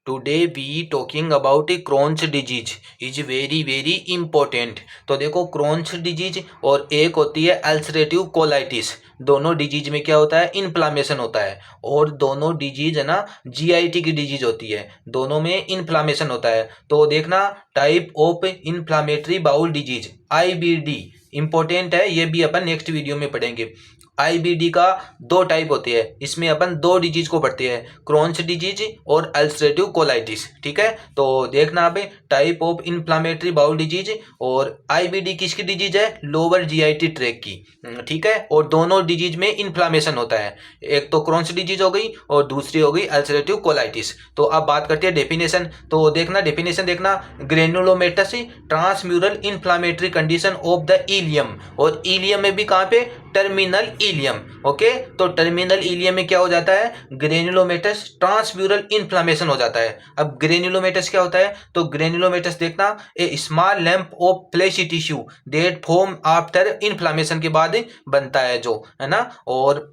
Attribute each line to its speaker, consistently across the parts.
Speaker 1: Today we talking about a Crohn's disease is very very important. तो देखो Crohn's disease और एक होती है अल्सरेटिव कोलाइटिस। दोनों डिजीज में क्या होता है, इन्फ्लामेशन होता है। और दोनों डिजीज है ना जीआईटी की डिजीज होती है, दोनों में इन्फ्लामेशन होता है। तो देखना type of inflammatory bowel disease IBD important है, ये भी अपन नेक्स्ट वीडियो में पढ़ेंगे। आईबीडी का दो टाइप होती है, इसमें अपन दो डिजीज को पढ़ते हैं, क्रोन्स डिजीज और अल्सरेटिव कोलाइटिस। ठीक है, तो देखना आप type of inflammatory bowel disease और आईबीडी किसकी डिजीज है, लोअर जीआईटी ट्रैक्ट की। ठीक है, और दोनों डिजीज में इन्फ्लामेशन होता है, एक तो क्रोन्स डिजीज हो गई और दूसरी हो गई अल्सरेटिव कोलाइटिस। तो अब बात करते हैं डेफिनेशन। तो देखना डेफिनेशन देखना, granulomatous transmural inflammatory condition of the ilium, और इलियम में भी कहाँ पे, टर्मिनल इलियम। ओके, तो टर्मिनल इलियम में क्या हो जाता है, ग्रेनुलोमेटस ट्रांसम्यूरल इन्फ्लामेशन हो जाता है। अब ग्रेनुलोमेटस क्या होता है, तो ग्रेनुलोमेटस देखना a small lump of fleshy tissue that form after inflammation के बाद बनता है जो, है ना। और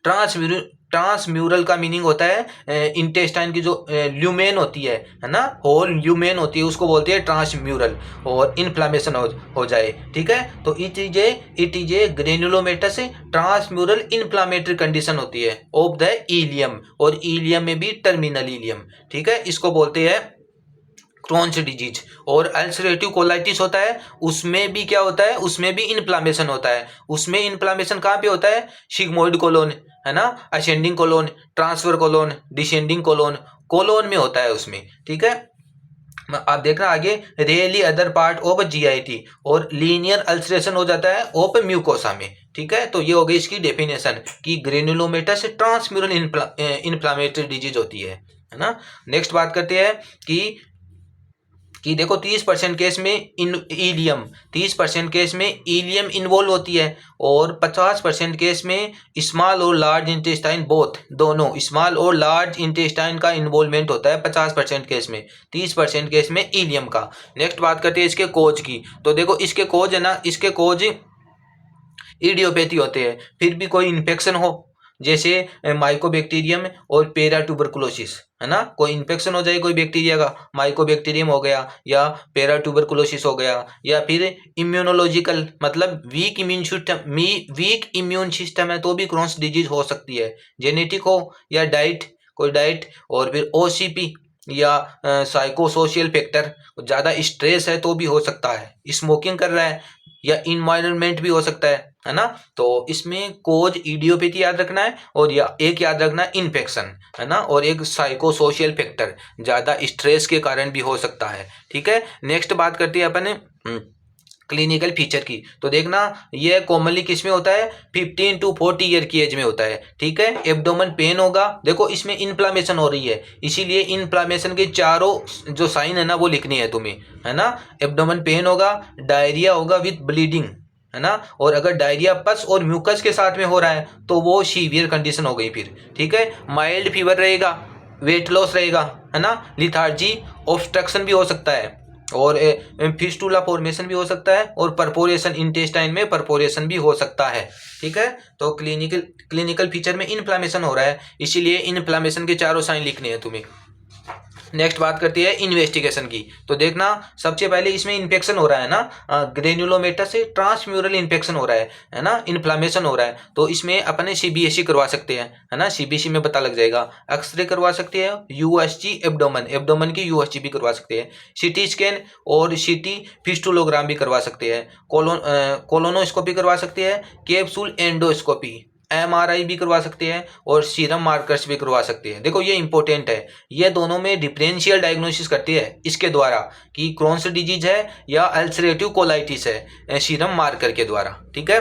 Speaker 1: ट्रांसम्यूरल का मीनिंग होता है इंटेस्टाइन की जो ल्यूमेन होती है ना, होल ल्यूमेन होती है, उसको बोलते हैं ट्रांसम्यूरल, और इन्फ्लामेशन हो जाए। ठीक है, तो it is a granulomatous transmural inflammatory condition होती है ऑफ द इलियम, और इलियम में भी टर्मिनल इलियम। ठीक है, इसको बोलते हैं क्रोन्स डिजीज। और अल्सरेटिव कोलाइटिस होता है, उसमें भी क्या होता है, उसमें भी इन्फ्लामेशन होता है। उसमें इन्फ्लामेशन कहाँ पे होता है, सिग्मोइड कोलोन, है ना, ascending colon, transfer colon, descending colon, colon में होता है उसमें। ठीक है, आप देखना आगे, really other part of GIT, और लीनियर अल्सरेशन हो जाता है ऑफ म्यूकोसा में। ठीक है, तो ये हो गई इसकी डेफिनेशन कि ग्रेनुलोमेटस ट्रांसम्यूरल इन्फ्लामेटरी डिजीज होती है ना। नेक्स्ट बात करते हैं कि देखो 30% केस में इलियम, 30% केस में इलियम इन्वॉल्व होती है, और 50% केस में स्मॉल और लार्ज इंटेस्टाइन बोथ, दोनों स्मॉल और लार्ज इंटेस्टाइन का इन्वॉल्वमेंट होता है 50% केस में, 30% केस में इलियम का। नेक्स्ट बात करते हैं इसके कोज की। तो देखो इसके कोज है ना, इसके कोज इडियोपैथी होते हैं। फिर भी कोई इन्फेक्शन हो, जैसे माइकोबैक्टीरियम और पेरा ट्यूबरकुलोसिस, है ना, कोई इन्फेक्शन हो जाए कोई बैक्टीरिया का, माइकोबैक्टीरियम हो गया या पेरा ट्यूबरकुलोसिस हो गया, या फिर इम्यूनोलॉजिकल मतलब वीक इम्यून सिस्टम है तो भी क्रोन्स डिजीज हो सकती है। जेनेटिक हो या कोई डाइट, और फिर ओसीपी या साइको सोशल फैक्टर, ज़्यादा स्ट्रेस है तो भी हो सकता है, स्मोकिंग कर रहा है, या इन्वायरमेंट भी हो सकता है ना। तो इसमें कोज इडियोपैथी याद रखना है, और या एक याद रखना इन्फेक्शन, है ना, और एक साइको सोशल फैक्टर, ज़्यादा स्ट्रेस के कारण भी हो सकता है। ठीक है, नेक्स्ट बात करते हैं अपन क्लिनिकल फीचर की। तो देखना ये कॉमनली किस में होता है, 15 to 40 ईयर की एज में होता है। ठीक है, एब्डोमेन पेन होगा, देखो इसमें इन्फ्लामेशन हो रही है, इसीलिए इन्फ्लामेशन के चारों जो साइन है ना वो लिखनी है तुम्हें, है ना। एब्डोमेन पेन होगा, डायरिया होगा विथ ब्लीडिंग, है ना, और अगर डायरिया पस और म्यूकस के साथ में हो रहा है तो वो सीवियर कंडीशन हो गई फिर। ठीक है, माइल्ड फीवर रहेगा, वेट लॉस रहेगा, है ना, लिथार्जी, ऑब्स्ट्रक्शन भी हो सकता है, और फिस्टुला फॉर्मेशन भी हो सकता है, और परपोरेशन, इंटेस्टाइन में परपोरेशन भी हो सकता है। ठीक है, तो क्लिनिकल फीचर में इन्फ्लामेशन हो रहा है, इसीलिए इन्फ्लामेशन के चारों साइन लिखने हैं तुम्हें। नेक्स्ट बात करती है इन्वेस्टिगेशन की। तो देखना सबसे पहले इसमें इन्फेक्शन हो रहा है ना, ग्रेनुलोमेटस से ट्रांसम्यूरल इन्फेक्शन हो रहा है ना, इन्फ्लामेशन हो रहा है, तो इसमें अपने सीबीएसई करवा सकते हैं, है ना, सीबीएसई में पता लग जाएगा। एक्सरे करवा सकते हैं, यूएसजी एब्डोमेन की यूएसजी भी करवा सकते हैं, सीटी स्कैन और सीटी फिस्टुलोग्राम भी करवा सकते हैं, कोलोनोस्कोपी करवा सकते हैं, कैप्सूल एंडोस्कोपी, एमआरआई भी करवा सकते हैं, और सीरम मार्कर्स भी करवा सकते हैं। देखो ये इंपॉर्टेंट है, ये दोनों में डिफरेंशियल डायग्नोसिस करती है इसके द्वारा कि क्रोन्स डिजीज है या अल्सरेटिव कोलाइटिस है, सीरम मार्कर के द्वारा। ठीक है,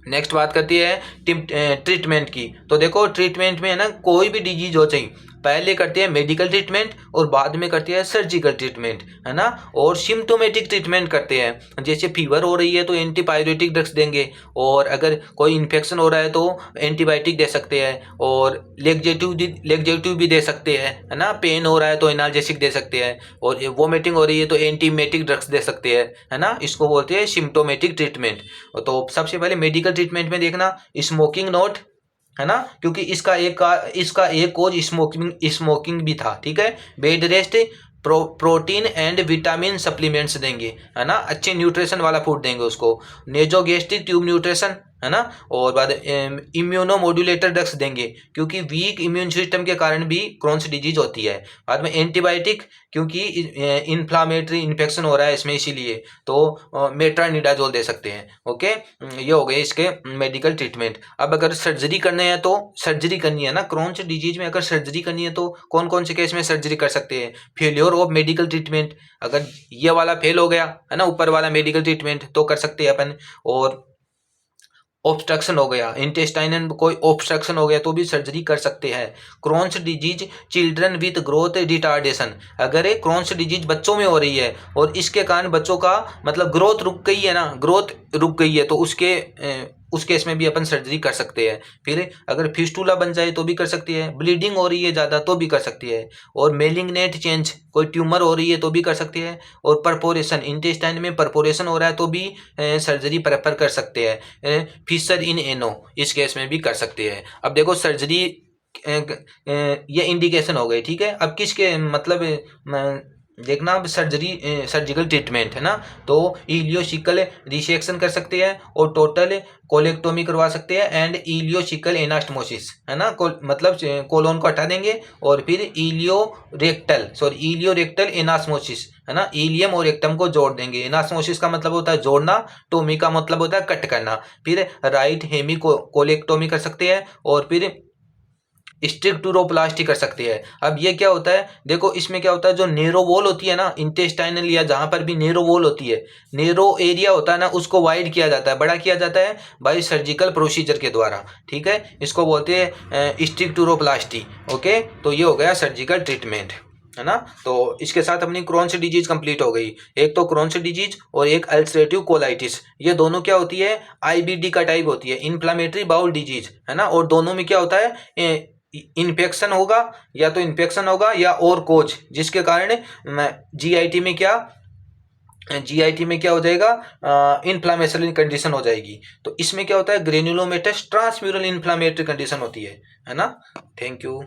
Speaker 1: नेक्स्ट बात करती है ट्रीटमेंट की। तो देखो ट्रीटमेंट में है ना, कोई भी डिजीज हो चाहिए पहले करते हैं मेडिकल ट्रीटमेंट और बाद में करते हैं सर्जिकल ट्रीटमेंट, है ना, और सिम्टोमेटिक ट्रीटमेंट करते हैं। जैसे फीवर हो रही है तो एंटीपायरेटिक ड्रग्स देंगे, और अगर कोई इन्फेक्शन हो रहा है तो एंटीबायोटिक दे सकते हैं, और लेग्जेटिव भी दे सकते हैं, है ना, पेन हो रहा है तो एनाल्जेसिक दे सकते हैं, और वोमिटिंग हो रही है तो एंटीमेटिक ड्रग्स दे सकते हैं, है ना, इसको बोलते हैं सिम्टोमेटिक ट्रीटमेंट। तो सबसे पहले मेडिकल ट्रीटमेंट में देखना, स्मोकिंग नॉट, है ना, क्योंकि इसका एक कोज स्मोकिंग भी था, ठीक है। Bed rest, protein and vitamin supplements देंगे, है ना, अच्छे न्यूट्रिशन वाला फूड देंगे उसको। नेजोगेस्ट्रिक ट्यूब न्यूट्रिशन, है ना, और बाद इम्यूनोमोड्यूलेटर ड्रग्स देंगे, क्योंकि वीक इम्यून सिस्टम के कारण भी क्रोन्स डिजीज होती है। बाद में एंटीबायोटिक, क्योंकि इन्फ्लामेटरी इन्फेक्शन हो रहा है इसमें, इसीलिए तो मेट्रानिडाजोल दे सकते हैं। ओके, ये हो गए इसके मेडिकल ट्रीटमेंट। अब अगर सर्जरी करने हैं तो सर्जरी करनी है ना, क्रोन्स डिजीज में अगर सर्जरी करनी है तो कौन कौन से केस में सर्जरी कर सकते हैं? फेल्योर ऑफ मेडिकल ट्रीटमेंट, अगर ये वाला फेल हो गया है ना, ऊपर वाला मेडिकल ट्रीटमेंट, तो कर सकते हैं अपन। और ऑब्स्ट्रक्शन हो गया, इंटेस्टाइन में कोई ऑब्स्ट्रक्शन हो गया तो भी सर्जरी कर सकते हैं। Crohn's disease children with growth retardation, अगर ये क्रोन्स डिजीज बच्चों में हो रही है और इसके कारण बच्चों का मतलब ग्रोथ रुक गई है ना, ग्रोथ रुक गई है, तो उस केस में भी अपन सर्जरी कर सकते हैं। फिर अगर फिस्टूला बन जाए तो भी कर सकती है, ब्लीडिंग हो रही है ज़्यादा तो भी कर सकती है, और मेलिग्नेंट चेंज, कोई ट्यूमर हो रही है तो भी कर सकती है, और परपोरेशन, इंटेस्टाइन में परपोरेशन हो रहा है तो भी सर्जरी प्रेफर कर सकते हैं। फिशर इन एनो, इस केस में भी कर सकते हैं। अब देखो सर्जरी ये इंडिकेशन हो गई, ठीक है। अब किसके मतलब देखना, अब सर्जिकल ट्रीटमेंट, है ना, तो इलियोशिकल रिसेक्शन कर सकते हैं और टोटल कोलेक्टोमी करवा सकते हैं, एंड इलियोशिकल एनास्टमोसिस, है ना, मतलब कोलोन को हटा देंगे, और फिर इलियोरेक्टल एनास्मोसिस, है ना, इलियम और रेक्टम को जोड़ देंगे। एनास्मोसिस का मतलब होता है जोड़ना, टोमी का मतलब होता है कट करना। फिर राइट हेमी कोलेक्टोमी कर सकते हैं, और फिर स्टिक्टुरोप्लास्टी कर सकती है। अब ये क्या होता है, देखो इसमें क्या होता है, जो नेरो वॉल होती है ना इंटेस्टाइनल, या जहां पर भी नेरो वॉल होती है, नेरो एरिया होता है ना, उसको वाइड किया जाता है, बड़ा किया जाता है बाय सर्जिकल प्रोसीजर के द्वारा, ठीक है। इसको बोलते हैं स्टिक्टुरोप्लास्टी। ओके, तो ये हो गया सर्जिकल ट्रीटमेंट, है ना। तो इसके साथ अपनी क्रोन्स डिजीज कंप्लीट हो गई। एक तो क्रोन्स डिजीज और एक अल्सरेटिव कोलाइटिस, ये दोनों क्या होती है, आईबीडी का टाइप होती है, इन्फ्लामेटरी बाउल डिजीज, है ना। और दोनों में क्या होता है, इन्फेक्शन होगा, या तो इन्फेक्शन होगा या और कोज, जिसके कारण जीआईटी में क्या हो जाएगा, इन्फ्लामेशन कंडीशन हो जाएगी। तो इसमें क्या होता है, ग्रेन्युलोमेटस ट्रांसम्यूरल इन्फ्लामेटरी कंडीशन होती है ना। Thank you.